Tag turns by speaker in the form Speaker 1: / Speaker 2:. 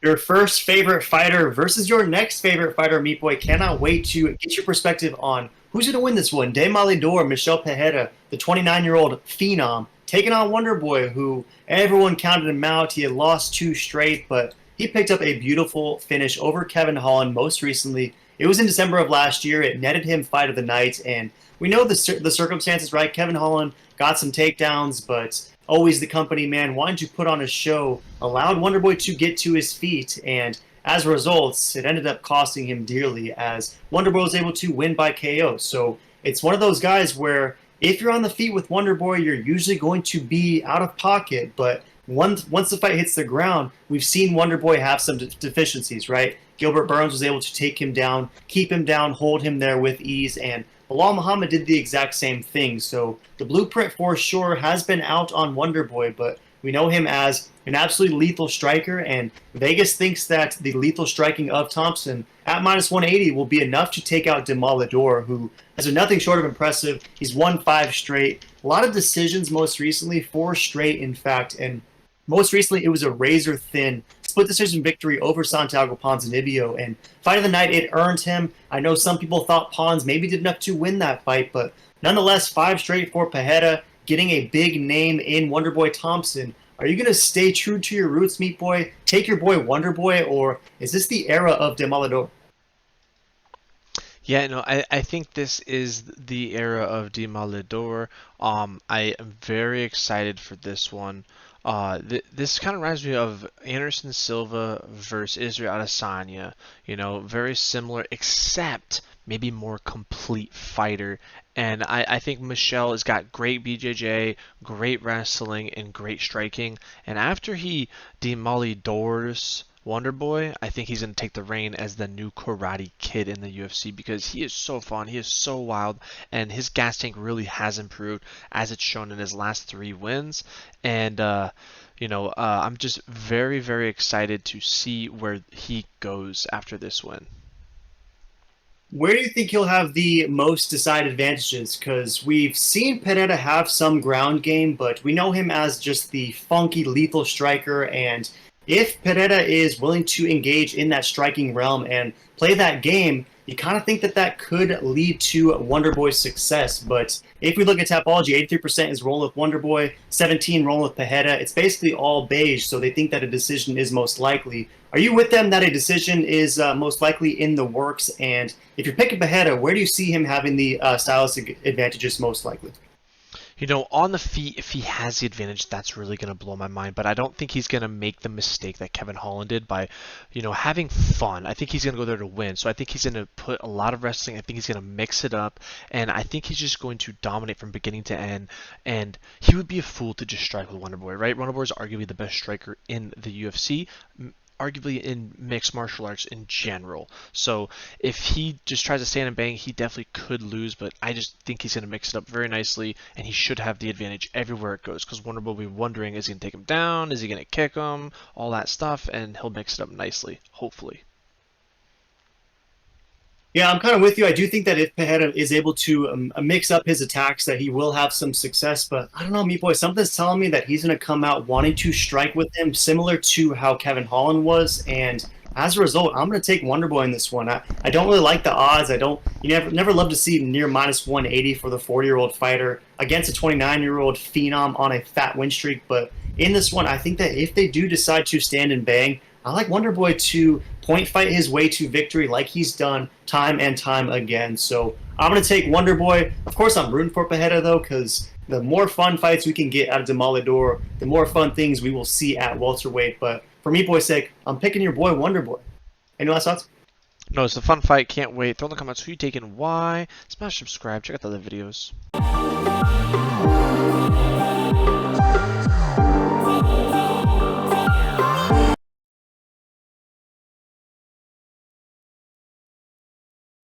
Speaker 1: Your first favorite fighter versus your next favorite fighter, Meat Boy. Cannot wait to get your perspective on who's going to win this one. Demolidor, Michel Pereira, the 29-year-old phenom, taking on Wonder Boy, who everyone counted him out. He had lost two straight, but he picked up a beautiful finish over Kevin Holland most recently. It was in December of last year. It netted him fight of the night, and we know the circumstances, right? Kevin Holland got some takedowns, but always the company man, wanting to put on a show, allowed Wonderboy to get to his feet, and as a result, it ended up costing him dearly as Wonderboy was able to win by KO. So it's one of those guys where if you're on the feet with Wonderboy, you're usually going to be out of pocket, but once the fight hits the ground, we've seen Wonderboy have some deficiencies, right? Gilbert Burns was able to take him down, keep him down, hold him there with ease, and Bilal Muhammad did the exact same thing. So the blueprint for sure has been out on Wonderboy, but we know him as an absolutely lethal striker, and Vegas thinks that the lethal striking of Thompson at minus 180 will be enough to take out Demolidor, who has been nothing short of impressive. He's won 5 straight. A lot of decisions most recently, 4 straight in fact, and most recently it was a razor-thin split decision victory over Santiago Ponzinibbio, and fight of the night, it earned him. I know some people thought Pons maybe did enough to win that fight, but nonetheless, 5 straight for Pereira, getting a big name in Wonderboy Thompson. Are you going to stay true to your roots, Meat Boy? Take your boy Wonderboy, or is this the era of Demolidor?
Speaker 2: Yeah, no, I think this is the era of Demolidor. I am very excited for this one. This kind of reminds me of Anderson Silva versus Israel Adesanya. You know, very similar, except maybe more complete fighter. And I think Michelle has got great BJJ, great wrestling, and great striking. And after he demolidors Wonder Boy, I think he's going to take the reign as the new Karate Kid in the UFC because he is so fun, he is so wild, and his gas tank really has improved as it's shown in his last 3 wins. And I'm just very, very excited to see where he goes after this win.
Speaker 1: Where do you think he'll have the most decided advantages? Because we've seen Pereira have some ground game, but we know him as just the funky, lethal striker. And if Pereira is willing to engage in that striking realm and play that game, you kind of think that that could lead to Wonderboy's success. But if we look at Tapology, 83% is rolling with Wonderboy, 17 rolling with Pereira. It's basically all beige, so they think that a decision is most likely. Are you with them that a decision is most likely in the works? And if you're picking Pereira, where do you see him having the stylistic advantages most likely?
Speaker 2: You know, on the feet, if he has the advantage, that's really going to blow my mind. But I don't think he's going to make the mistake that Kevin Holland did by, having fun. I think he's going to go there to win. So I think he's going to put a lot of wrestling. I think he's going to mix it up. And I think he's just going to dominate from beginning to end. And he would be a fool to just strike with Wonderboy, right? Wonderboy is arguably the best striker in the UFC, arguably in mixed martial arts in general. So if he just tries to stand and bang, he definitely could lose, but I just think he's going to mix it up very nicely, and he should have the advantage everywhere it goes, because Wonder will be wondering, is he going to take him down? Is he going to kick him? All that stuff, and he'll mix it up nicely, hopefully.
Speaker 1: Yeah, I'm kind of with you. I do think that if Pereira is able to mix up his attacks, that he will have some success. But I don't know, Meat Boy. Something's telling me that he's going to come out wanting to strike with him, similar to how Kevin Holland was. And as a result, I'm going to take Wonder Boy in this one. I don't really like the odds. I don't. You never love to see near minus 180 for the 40-year-old fighter against a 29-year-old phenom on a fat win streak. But in this one, I think that if they do decide to stand and bang, I like Wonder Boy to point fight his way to victory like he's done time and time again. So I'm going to take Wonder Boy. Of course, I'm rooting for Pereira, though, because the more fun fights we can get out of Demolidor, the more fun things we will see at welterweight. But for me, boy's sake, I'm picking your boy, Wonder Boy. Any last thoughts?
Speaker 2: No, it's a fun fight. Can't wait. Throw in the comments who you taking, why. Smash subscribe. Check out the other videos.